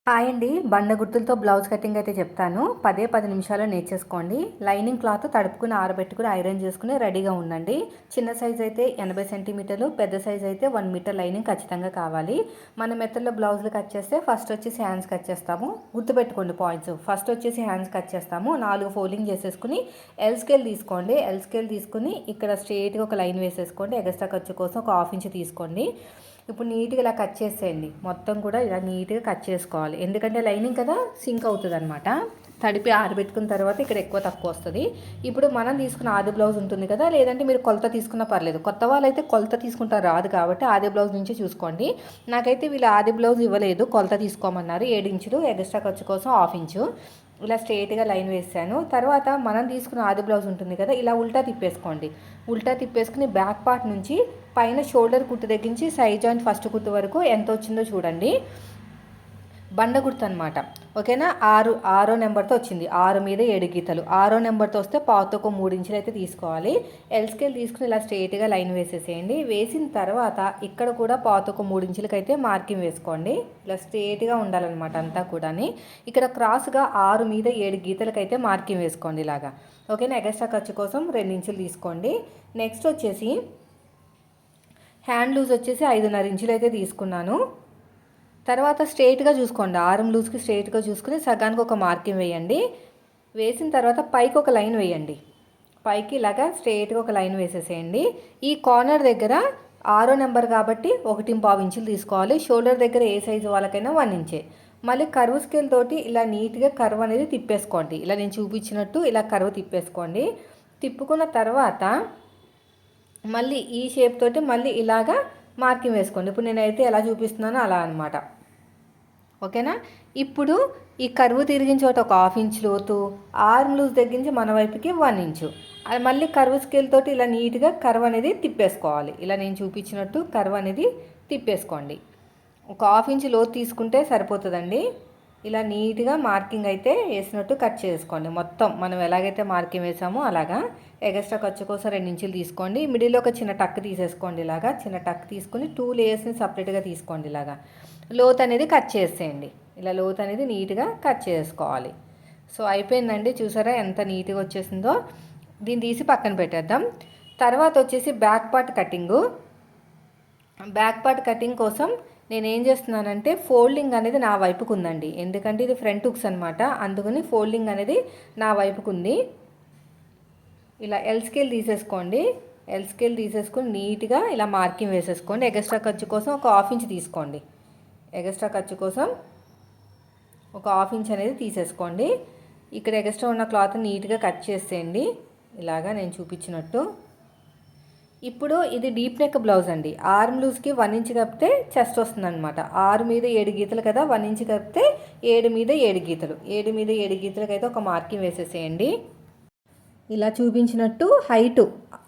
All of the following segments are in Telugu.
హాయ్ అండి. బండ గుర్తులతో బ్లౌజ్ కటింగ్ అయితే చెప్తాను. 10 నిమిషాల్లో నేర్చేసుకోండి. లైనింగ్ క్లాత్ తడుపుకుని ఆరబెట్టుకుని ఐరన్ చేసుకుని రెడీగా ఉండండి. చిన్న సైజ్ అయితే 80 సెంటీమీటర్లు, పెద్ద సైజ్ అయితే 1 మీటర్ లైనింగ్ ఖచ్చితంగా కావాలి. మన మెథడ్లో బ్లౌజులు కట్ చేస్తే ఫస్ట్ వచ్చేసి హ్యాండ్స్ కట్ చేస్తాము. గుర్తుపెట్టుకోండి పాయింట్స్. ఫస్ట్ వచ్చేసి హ్యాండ్స్ కట్ చేస్తాము. 4 ఫోల్డింగ్ చేసేసుకుని ఎల్ స్కేల్ తీసుకోండి. ఎల్ స్కేల్ తీసుకుని ఇక్కడ స్ట్రైట్గా ఒక లైన్ వేసేసుకోండి. ఎగస్ట్రా ఖర్చు కోసం ఒక ½ ఇంచ్ తీసుకోండి. ఇప్పుడు నీట్గా ఇలా కట్ చేసేయండి. మొత్తం కూడా ఇలా నీట్గా కట్ చేసుకోవాలి. ఎందుకంటే లైనింగ్ కదా సింక్ అవుతుంది అనమాట. తడిపి ఆరబెట్టుకున్న తర్వాత ఇక్కడ ఎక్కువ తక్కువ వస్తుంది. ఇప్పుడు మనం తీసుకున్న ఆది బ్లౌజ్ ఉంటుంది కదా, లేదంటే మీరు కొలత తీసుకున్నా పర్లేదు. కొత్త వాళ్ళు అయితే కొలత తీసుకుంటారు రాదు కాబట్టి ఆది బ్లౌజ్ నుంచి చూసుకోండి. నాకైతే వీళ్ళు ఆది బ్లౌజ్ ఇవ్వలేదు, కొలత తీసుకోమన్నారు. 7 ఇంచులు ఎక్స్ట్రా ఖర్చు కోసం ½ ఇంచు ఇలా స్ట్రైట్గా లైన్ వేసాను. తర్వాత మనం తీసుకున్న ఆది బ్లౌజ్ ఉంటుంది కదా, ఇలా ఉల్టా తిప్పేసుకోండి. ఉల్టా తిప్పేసుకుని బ్యాక్ పార్ట్ నుంచి పైన షోల్డర్ కుట్టు తగ్గించి సైడ్ జాయింట్ ఫస్ట్ కుట్టు వరకు ఎంత వచ్చిందో చూడండి. బండ గుర్తు అనమాట. ఓకేనా. 6 నెంబర్తో వచ్చింది. 6 మీద 7 గీతలు. 6 నెంబర్తో వస్తే పావుతో ఒక 3 ఇంచులు అయితే తీసుకోవాలి. ఎల్ స్కేల్ తీసుకుని ఇలా స్ట్రైట్గా లైన్ వేసేసేయండి. వేసిన తర్వాత ఇక్కడ కూడా పావుతో ఒక 3 ఇంచులకి అయితే మార్కింగ్ వేసుకోండి. ఇలా స్ట్రైట్గా ఉండాలన్నమాట అంతా కూడా. ఇక్కడ క్రాస్గా 6 మీద 7 గీతలకి అయితే మార్కింగ్ వేసుకోండి ఇలాగా. ఓకేనా. ఎక్స్ట్రా ఖర్చు కోసం 2 ఇంచులు తీసుకోండి. నెక్స్ట్ వచ్చేసి హ్యాండ్ లూజ్ వచ్చేసి 5.5 ఇంచులు అయితే తీసుకున్నాను. తర్వాత స్ట్రైట్గా చూసుకోండి. ఆర్మ్ లూజ్కి స్ట్రైట్గా చూసుకుని సగానికి ఒక మార్కింగ్ వేయండి. వేసిన తర్వాత పైకి ఒక లైన్ వేయండి. పైకి ఇలాగా స్ట్రైట్గా ఒక లైన్ వేసేసేయండి. ఈ కార్నర్ దగ్గర 6 నెంబర్ కాబట్టి 1.5 ఇంచులు తీసుకోవాలి. షోల్డర్ దగ్గర ఏ సైజు వాళ్ళకైనా 1 ఇంచే. మళ్ళీ కర్వ్ స్కేల్ తోటి ఇలా నీట్గా కర్వ్ అనేది తిప్పేసుకోండి. ఇలా నేను చూపించినట్టు ఇలా కర్వ్ తిప్పేసుకోండి. తిప్పుకున్న తర్వాత మళ్ళీ ఈ షేప్ తోటి మళ్ళీ ఇలాగా మార్కింగ్ వేసుకోండి. ఇప్పుడు నేనైతే ఎలా చూపిస్తున్నానో అలా అనమాట. ఓకేనా. ఇప్పుడు ఈ కర్వ్ తిరిగిన చోట ఒక ½ ఇంచ్ లోతు, ఆర్మ్ లూజ్ తగ్గించి మన వైపుకి 1 ఇంచు. అది మళ్ళీ కర్వ్ స్కేల్ తోటి ఇలా నీట్గా కర్వ్ అనేది తిప్పేసుకోవాలి. ఇలా నేను చూపించినట్టు కర్వ్ అనేది తిప్పేసుకోండి. ఒక ½ ఇంచ్ లోతు తీసుకుంటే సరిపోతుందండి. ఇలా నీట్గా మార్కింగ్ అయితే వేసినట్టు కట్ చేసుకోండి. మొత్తం మనం ఎలాగైతే మార్కింగ్ వేసామో అలాగా. ఎక్స్ట్రా ఖర్చు కోసం 2 ఇంచులు తీసుకోండి. మిడిల్లో ఒక చిన్న టక్ తీసేసుకోండి. ఇలాగా చిన్న టక్ తీసుకొని 2 లేయర్స్ని సపరేట్గా తీసుకోండి. ఇలాగా లోత్ అనేది కట్ చేసేయండి. ఇలా లోత్ అనేది నీట్గా కట్ చేసుకోవాలి. సో అయిపోయిందండి. చూసారా ఎంత నీట్గా వచ్చేసిందో. దీన్ని తీసి పక్కన పెట్టేద్దాం. తర్వాత వచ్చేసి back part cutting. Back part cutting కోసం నేను ఏం చేస్తున్నానంటే ఫోల్డింగ్ అనేది నా వైపుకు ఉందండి. ఎందుకంటే ఇది ఫ్రంట్ హుక్స్ అనమాట. అందుకని ఫోల్డింగ్ అనేది నా వైపుకు ఉంది. ఇలా ఎల్ స్కేల్ తీసేసుకోండి. ఎల్ స్కేల్ తీసేసుకొని నీట్గా ఇలా మార్కింగ్ వేసేసుకోండి. ఎక్స్ట్రా ఖర్చు కోసం ఒక ½ ఇంచ్ తీసుకోండి. ఎక్స్ట్రా ఖర్చు కోసం ఒక ½ ఇంచ్ అనేది తీసేసుకోండి. ఇక్కడ ఎక్స్ట్రా ఉన్న క్లాత్ నీట్గా కట్ చేసేయండి. ఇలాగా నేను చూపించినట్టు. ఇప్పుడు ఇది డీప్ నెక్ బ్లౌజ్ అండి. ఆర్మ్ లూజ్కి 1 ఇంచ్ కప్పితే చెస్ట్ వస్తుంది అనమాట. 6 మీద 7 గీతలు కదా, 1 ఇంచ్ కప్పితే 7 మీద 7 గీతలు. 7 మీద 7 గీతలకి అయితే ఒక మార్కింగ్ వేసేసేయండి. ఇలా చూపించినట్టు హైటు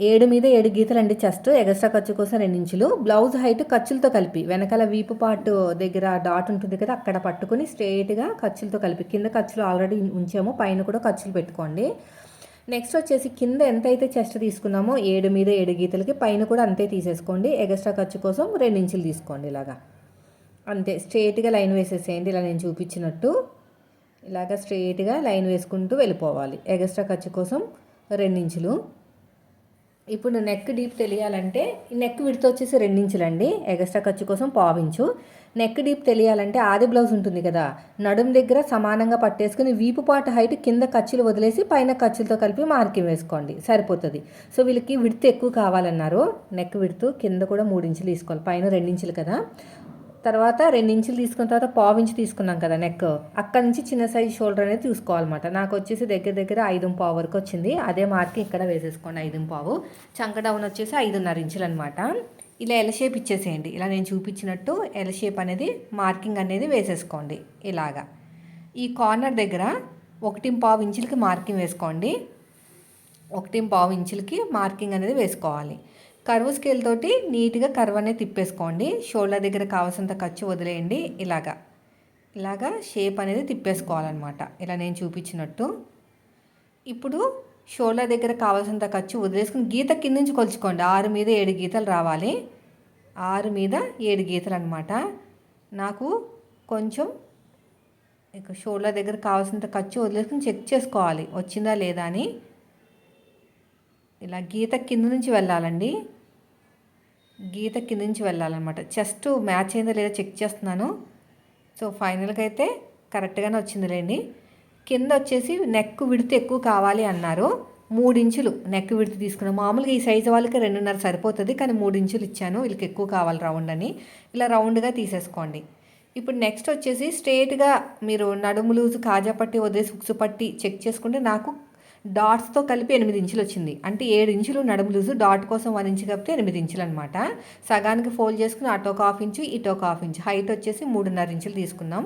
7 మీద 7 గీతలు అండి చెస్ట్. ఎక్స్ట్రా ఖర్చు కోసం 2 ఇంచులు. బ్లౌజ్ హైట్ ఖర్చులతో కలిపి వెనకాల వీపు పార్ట్ దగ్గర డాట్ ఉంటుంది కదా, అక్కడ పట్టుకుని స్ట్రైట్గా ఖర్చులతో కలిపి, కింద ఖర్చులు ఆల్రెడీ ఉంచాము, పైన కూడా ఖర్చులు పెట్టుకోండి. నెక్స్ట్ వచ్చేసి కింద ఎంతైతే చెస్ట్ తీసుకున్నామో 7 మీద 7 గీతలకి పైన కూడా అంతే తీసేసుకోండి. ఎక్స్ట్రా ఖర్చు కోసం 2 ఇంచులు తీసుకోండి. ఇలాగా అంతే స్ట్రైట్గా లైన్ వేసేసేయండి. ఇలా నేను చూపించినట్టు ఇలాగా స్ట్రైట్గా లైన్ వేసుకుంటూ వెళ్ళిపోవాలి. ఎక్స్ట్రా ఖర్చు కోసం 2 ఇంచులు. ఇప్పుడు నెక్ డీప్ తెలియాలంటే నెక్ విడ్త్ వచ్చేసి 2 ఇంచులండి. ఎక్స్ట్రా ఖర్చు కోసం ½ ఇంచు. నెక్ డీప్ తెలియాలంటే ఆది బ్లౌజ్ ఉంటుంది కదా, నడుం దగ్గర సమానంగా పట్టేసుకుని వీపు పాటు హైట్ కింద ఖర్చులు వదిలేసి పైన ఖర్చులతో కలిపి మార్కింగ్ వేసుకోండి, సరిపోతుంది. సో వీళ్ళకి విడ్త్ ఎక్కువ కావాలన్నారు. నెక్ విడ్త్ కింద కూడా 3 ఇంచులు తీసుకోవాలి, పైన 2 ఇంచులు కదా. తర్వాత 2 ఇంచులు తీసుకున్న తర్వాత ½ ఇంచు తీసుకున్నాం కదా నెక్, అక్కడ నుంచి చిన్న సైజ్ షోల్డర్ అనేది చూసుకోవాలన్నమాట. నాకు వచ్చేసి దగ్గర 5.5 వరకు వచ్చింది. అదే మార్కింగ్ ఇక్కడ వేసేసుకోండి 5.5. చంక డౌన్ వచ్చేసి 5.5 ఇంచులు అనమాట. ఇలా ఎల్ షేప్ ఇచ్చేసేయండి. ఇలా నేను చూపించినట్టు ఎల్ షేప్ అనేది మార్కింగ్ అనేది వేసేసుకోండి. ఇలాగా ఈ కార్నర్ దగ్గర 1.5 ఇంచులకి మార్కింగ్ వేసుకోండి. 1.5 ఇంచులకి మార్కింగ్ అనేది వేసుకోవాలి. కర్వ్ స్కేల్ తోటి నీట్గా కర్వ్ అనేది తిప్పేసుకోండి. షోల్డర్ దగ్గర కావాల్సినంత ఖర్చు వదిలేయండి. ఇలాగా షేప్ అనేది తిప్పేసుకోవాలన్నమాట. ఇలా నేను చూపించినట్టు. ఇప్పుడు షోల్డర్ దగ్గర కావాల్సినంత ఖర్చు వదిలేసుకుని గీత కింద నుంచి కొలుచుకోండి. 6 మీద 7 గీతలు రావాలి. 6 మీద 7 గీతలు అనమాట. నాకు కొంచెం ఇక షోల్డర్ దగ్గర కావాల్సినంత ఖర్చు వదిలేసుకుని చెక్ చేసుకోవాలి వచ్చిందా లేదా అని. ఇలా గీత కింద నుంచి వెళ్ళాలండి, గీత కింద నుంచి వెళ్ళాలన్నమాట. చెస్ట్ మ్యాచ్ అయిందా లేదా చెక్ చేస్తున్నాను. సో ఫైనల్గా అయితే కరెక్ట్గానే వచ్చిందిలేండి. కింద వచ్చేసి నెక్ విడ్త్ ఎక్కువ కావాలి అన్నారు. 3 ఇంచులు నెక్ విడ్త్ తీసుకున్నాను. మామూలుగా ఈ సైజు వాళ్ళకి 2.5 సరిపోతుంది, కానీ 3 ఇంచులు ఇచ్చాను. వీళ్ళకి ఎక్కువ కావాలి రౌండ్ అని. ఇలా రౌండ్గా తీసేసుకోండి. ఇప్పుడు నెక్స్ట్ వచ్చేసి స్ట్రేట్గా మీరు నడుము లూజు కాజా పట్టి వదిలేసి ఉక్సు పట్టి చెక్ చేసుకుంటే నాకు డాట్స్తో కలిపి 8 ఇంచులు వచ్చింది. అంటే 7 ఇంచులు నడుము లూజు, డాట్ కోసం 1 ఇంచు కలిపితే 8 ఇంచులు అనమాట. సగానికి ఫోల్డ్ చేసుకుని అటు ఒక 1/2 ఇంచు ఇటు ఒక 1/2 ఇంచు, హైట్ వచ్చేసి 3.5 ఇంచులు తీసుకున్నాం.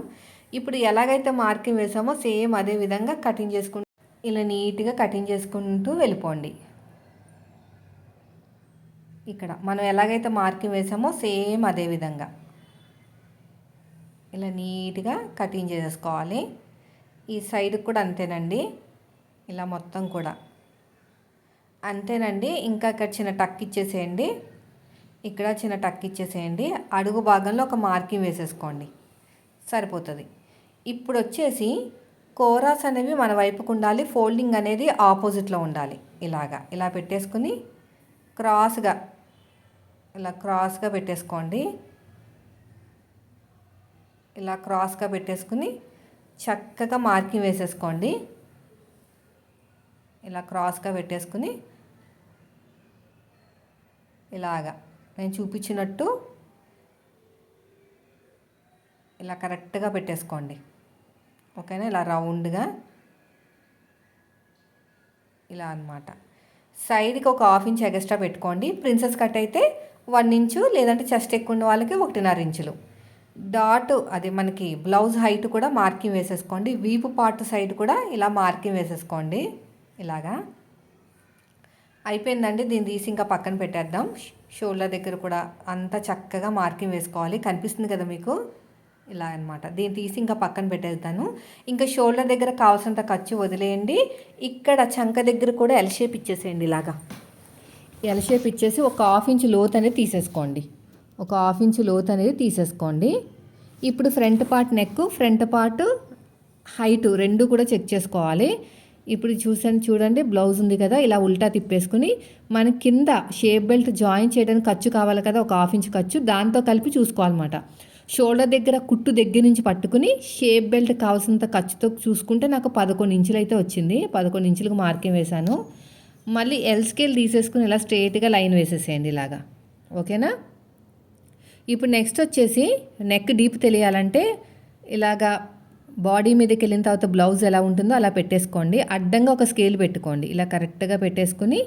ఇప్పుడు ఎలాగైతే మార్కింగ్ వేసామో సేమ్ అదే విధంగా కటింగ్ చేసుకుంటూ ఇలా నీట్గా కటింగ్ చేసుకుంటూ వెళ్ళిపోండి. ఇక్కడ మనం ఎలాగైతే మార్కింగ్ వేసామో సేమ్ అదే విధంగా ఇలా నీట్గా కటింగ్ చేసేసుకోవాలి. ఈ సైడ్ కూడా అంతేనండి, ఇలా మొత్తం కూడా అంతేనండి. ఇంకా ఇక్కడ చిన్న టక్ ఇచ్చేసేయండి, ఇక్కడ చిన్న టక్ ఇచ్చేసేయండి. అడుగు భాగంలో ఒక మార్కింగ్ వేసేసుకోండి, సరిపోతుంది. ఇప్పుడు వచ్చేసి కోరాస్ అనేవి మన వైపుకు ఉండాలి, ఫోల్డింగ్ అనేది ఆపోజిట్లో ఉండాలి. ఇలా పెట్టేసుకుని క్రాస్గా ఇలా క్రాస్గా పెట్టేసుకోండి. ఇలా క్రాస్గా పెట్టేసుకుని చక్కగా మార్కింగ్ వేసేసుకోండి. ఇలా క్రాస్గా పెట్టేసుకుని ఇలాగా నేను చూపించినట్టు ఇలా కరెక్ట్గా పెట్టేసుకోండి. ఓకేనా, ఇలా రౌండ్గా ఇలా అన్నమాట. సైడ్కి ఒక 1/2 ఇంచ్ ఎక్స్ట్రా పెట్టుకోండి. ప్రిన్సెస్ కట్ అయితే 1 ఇంచు, లేదంటే చెస్ట్ ఎక్కువ ఉన్న వాళ్ళకి 1.5 ఇంచులు. డాట్ అది మనకి బ్లౌజ్ హైట్ కూడా మార్కింగ్ వేసేసుకోండి. వీపు పార్ట్ సైడ్ కూడా ఇలా మార్కింగ్ వేసేసుకోండి. ఇలాగా అయిపోయిందండి. దీన్ని తీసి ఇంకా పక్కన పెట్టేద్దాం. షోల్డర్ దగ్గర కూడా అంతా చక్కగా మార్కింగ్ వేసుకోవాలి, కనిపిస్తుంది కదా మీకు, ఇలా అనమాట. దీన్ని తీసి ఇంకా పక్కన పెట్టేస్తాను. ఇంకా షోల్డర్ దగ్గర కావాల్సినంత ఖర్చు వదిలేయండి. ఇక్కడ చంక దగ్గర కూడా ఎల్ షేప్ ఇచ్చేసేయండి. ఇలాగా ఎల్ షేప్ ఇచ్చేసి ఒక 1/2 ఇంచ్ లోత్ అనేది తీసేసుకోండి, ఒక 1/2 ఇంచ్ లోత్ అనేది తీసేసుకోండి. ఇప్పుడు front part neck, front part height రెండు కూడా చెక్ చేసుకోవాలి. ఇప్పుడు చూడండి బ్లౌజ్ ఉంది కదా, ఇలా ఉల్టా తిప్పేసుకుని మన కింద షేప్ బెల్ట్ జాయిన్ చేయడానికి ఖర్చు కావాలి కదా, ఒక 1/2 ఇంచ్ ఖర్చు దాంతో కలిపి చూసుకోవాలన్నమాట. షోల్డర్ దగ్గర కుట్టు దగ్గర నుంచి పట్టుకుని షేప్ బెల్ట్ కావాల్సినంత ఖర్చుతో చూసుకుంటే నాకు 11 ఇంచులు అయితే వచ్చింది. 11 ఇంచులకు మార్కింగ్ వేశాను. మళ్ళీ ఎల్ స్కేల్ తీసేసుకుని ఇలా స్ట్రేట్గా లైన్ వేసేసేయండి ఇలాగా. ఓకేనా. ఇప్పుడు నెక్స్ట్ వచ్చేసి నెక్ డీప్ తెలియాలంటే ఇలాగా బాడీ మీదకి వెళ్ళిన తర్వాత బ్లౌజ్ ఎలా ఉంటుందో అలా పెట్టేసుకోండి. అడ్డంగా ఒక స్కేల్ పెట్టుకోండి. ఇలా కరెక్ట్గా పెట్టేసుకుని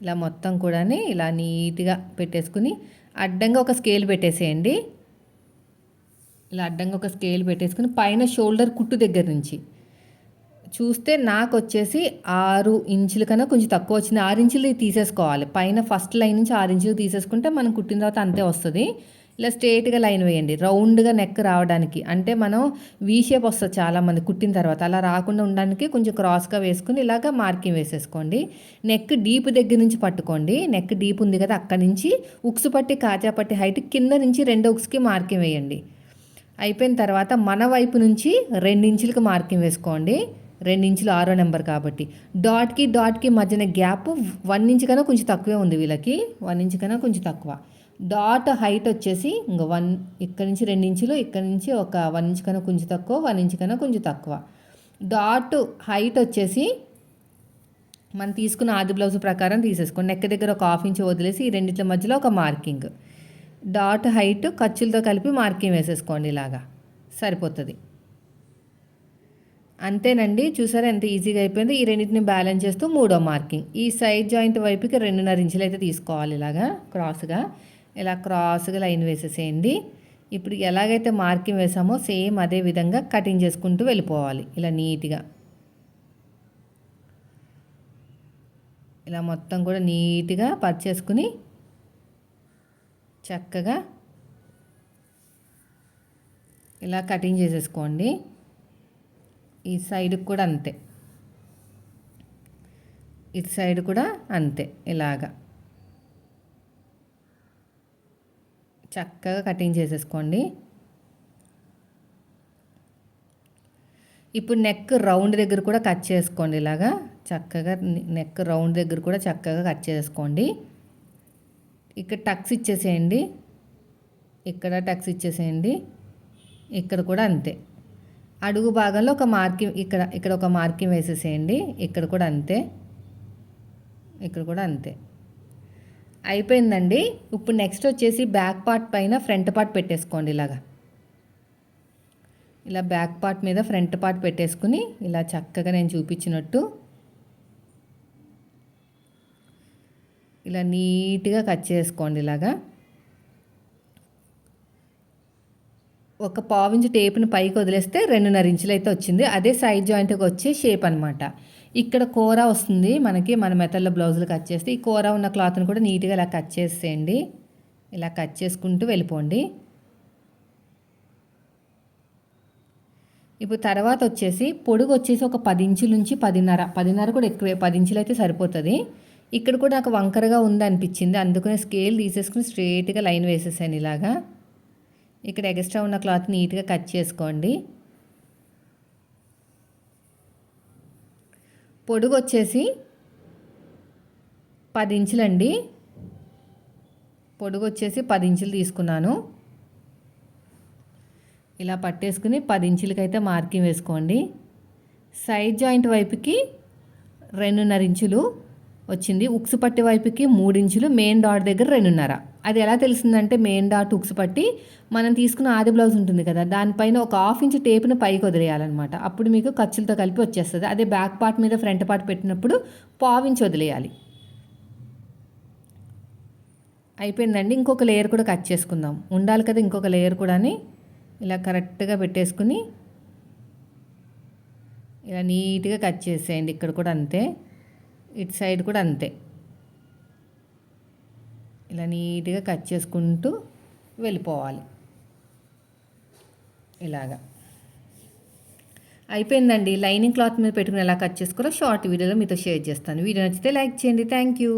ఇలా మొత్తం కూడా ఇలా నీట్గా పెట్టేసుకుని అడ్డంగా ఒక స్కేల్ పెట్టేసేయండి. ఇలా అడ్డంగా ఒక స్కేల్ పెట్టేసుకుని పైన షోల్డర్ కుట్టు దగ్గర నుంచి చూస్తే నాకు వచ్చేసి 6 ఇంచుల కన్నా కొంచెం తక్కువ వచ్చింది. 6 ఇంచులు తీసేసుకోవాలి. పైన ఫస్ట్ లైన్ నుంచి 6 ఇంచులు తీసేసుకుంటే మనం కుట్టిన తర్వాత అంతే వస్తుంది. ఇలా స్ట్రేట్గా లైన్ వేయండి, రౌండ్గా నెక్ రావడానికి. అంటే మనం వీ షేప్ వస్తుంది చాలామంది కుట్టిన తర్వాత, అలా రాకుండా ఉండడానికి కొంచెం క్రాస్గా వేసుకుని ఇలాగ మార్కింగ్ వేసేసుకోండి. నెక్ డీప్ దగ్గర నుంచి పట్టుకోండి. నెక్ డీప్ ఉంది కదా, అక్కడి నుంచి ఉక్సు పట్టి కాజా పట్టి హైట్ కింద నుంచి 2 ఉక్స్కి మార్కింగ్ వేయండి. అయిపోయిన తర్వాత మన వైపు నుంచి 2 ఇంచులకు మార్కింగ్ వేసుకోండి. 2 ఇంచులు 6వ నెంబర్ కాబట్టి. డాట్కి మధ్యన గ్యాప్ 1 ఇంచ్ కన్నా కొంచెం తక్కువే ఉంది వీళ్ళకి, 1 ఇంచ్ కన్నా కొంచెం తక్కువ. డాట్ హైట్ వచ్చేసి ఇంకా 1, ఇక్కడ నుంచి 2 ఇంచులు, ఇక్కడ నుంచి ఒక 1 ఇంచ్ కన్నా కొంచెం తక్కువ, 1 ఇంచ్ కన్నా కొంచెం తక్కువ. డాట్ హైట్ వచ్చేసి మనం తీసుకున్న ఆది బ్లౌజ్ ప్రకారం తీసేసుకోండి. నెక్ దగ్గర ఒక 1/2 ఇంచ్ వదిలేసి ఈ రెండింటి మధ్యలో ఒక మార్కింగ్. డాట్ హైట్ ఖర్చులతో కలిపి మార్కింగ్ వేసేసుకోండి. ఇలాగా సరిపోతుంది. అంతేనండి. చూసారా ఎంత ఈజీగా అయిపోయింది. ఈ రెండింటిని బ్యాలెన్స్ చేస్తూ 3వ మార్కింగ్. ఈ సైడ్ జాయింట్ వైపుకి 2.5 ఇంచులు అయితే తీసుకోవాలి. ఇలాగా క్రాస్గా ఇలా క్రాస్గా లైన్ వేసేసేయండి. ఇప్పుడు ఎలాగైతే మార్కింగ్ వేసామో సేమ్ అదే విధంగా కటింగ్ చేసుకుంటూ వెళ్ళిపోవాలి. ఇలా నీట్గా ఇలా మొత్తం కూడా నీట్గా పర్చేసుకుని చక్కగా ఇలా కటింగ్ చేసేసుకోండి. ఈ సైడ్కి కూడా అంతే, ఇటు సైడ్ కూడా అంతే. ఇలాగా చక్కగా కటింగ్ చేసేసుకోండి. ఇప్పుడు నెక్ రౌండ్ దగ్గర కూడా కట్ చేసుకోండి. ఇలాగా చక్కగా నెక్ రౌండ్ దగ్గర కూడా చక్కగా కట్ చేసుకోండి. ఇక్కడ టక్స్ ఇచ్చేసేయండి, ఇక్కడ టక్స్ ఇచ్చేసేయండి, ఇక్కడ కూడా అంతే. అడుగు భాగంలో ఒక మార్కింగ్, ఇక్కడ ఒక మార్కింగ్ వేసేసేయండి, ఇక్కడ కూడా అంతే, ఇక్కడ కూడా అంతే. అయిపోయిందండి. ఇప్పుడు నెక్స్ట్ వచ్చేసి బ్యాక్ పార్ట్ పైన ఫ్రంట్ పార్ట్ పెట్టేసుకోండి. ఇలా బ్యాక్ పార్ట్ మీద ఫ్రంట్ పార్ట్ పెట్టేసుకుని ఇలా చక్కగా నేను చూపించినట్టు ఇలా నీట్గా కట్ చేసుకోండి. ఇలాగా ఒక పావించి టేప్ని పైకి వదిలేస్తే 2.5 ఇంచులు అయితే వచ్చింది. అదే సైడ్ జాయింట్కి వచ్చే షేప్ అనమాట. ఇక్కడ కూర వస్తుంది మనకి, మన మెథడ్లో బ్లౌజులు కట్ చేస్తే ఈ కూర ఉన్న క్లాత్ని కూడా నీట్గా ఇలా కట్ చేసేయండి. ఇలా కట్ చేసుకుంటూ వెళ్ళిపోండి. ఇప్పుడు తర్వాత వచ్చేసి పొడుగు వచ్చేసి ఒక 10 ఇంచుల నుంచి 10.5 కూడా ఎక్కువే, 10 ఇంచులు అయితే సరిపోతుంది. ఇక్కడ కూడా నాకు వంకరగా ఉంది అనిపించింది, అందుకనే స్కేల్ తీసేసుకుని స్ట్రైట్గా లైన్ వేసేసాను. ఇలాగా ఇక్కడ ఎక్స్ట్రా ఉన్న క్లాత్ నీట్గా కట్ చేసుకోండి. పొడుగు వచ్చేసి 10 ఇంచులండి. పొడుగు వచ్చేసి 10 ఇంచులు తీసుకున్నాను. ఇలా పట్టేసుకుని 10 ఇంచులకైతే మార్కింగ్ వేసుకోండి. సైడ్ జాయింట్ వైపుకి 2.5 ఇంచులు వచ్చింది. ఉక్సు పట్టి వైపుకి 3 ఇంచులు, మెయిన్ డాట్ దగ్గర 2.5. అది ఎలా తెలిసిందంటే మెయిన్ డాట్ ఉక్సు పట్టి మనం తీసుకున్న ఆది బ్లౌజ్ ఉంటుంది కదా, దానిపైన ఒక 1/2 ఇంచు టేప్ని పైకి వదిలేయాలన్నమాట. అప్పుడు మీకు ఖర్చులతో కలిపి వచ్చేస్తుంది. అదే బ్యాక్ పార్ట్ మీద ఫ్రంట్ పార్ట్ పెట్టినప్పుడు 1/2 ఇంచు వదిలేయాలి. అయిపోయిందండి. ఇంకొక లేయర్ కూడా కట్ చేసుకుందాం, ఉండాలి కదా ఇంకొక లేయర్ కూడా. ఇలా కరెక్ట్గా పెట్టేసుకుని ఇలా నీట్గా కట్ చేసేయండి. ఇక్కడ కూడా అంతే, ఇటు సైడ్ కూడా అంతే. ఇలా నీట్గా కట్ చేసుకుంటూ వెళ్ళిపోవాలి. ఇలాగా అయిపోయిందండి. లైనింగ్ క్లాత్ మీద పెట్టుకుని ఎలా కట్ చేసుకోవాలో షార్ట్ వీడియోలో మీతో షేర్ చేస్తాను. వీడియో నచ్చితే లైక్ చేయండి. Thank you.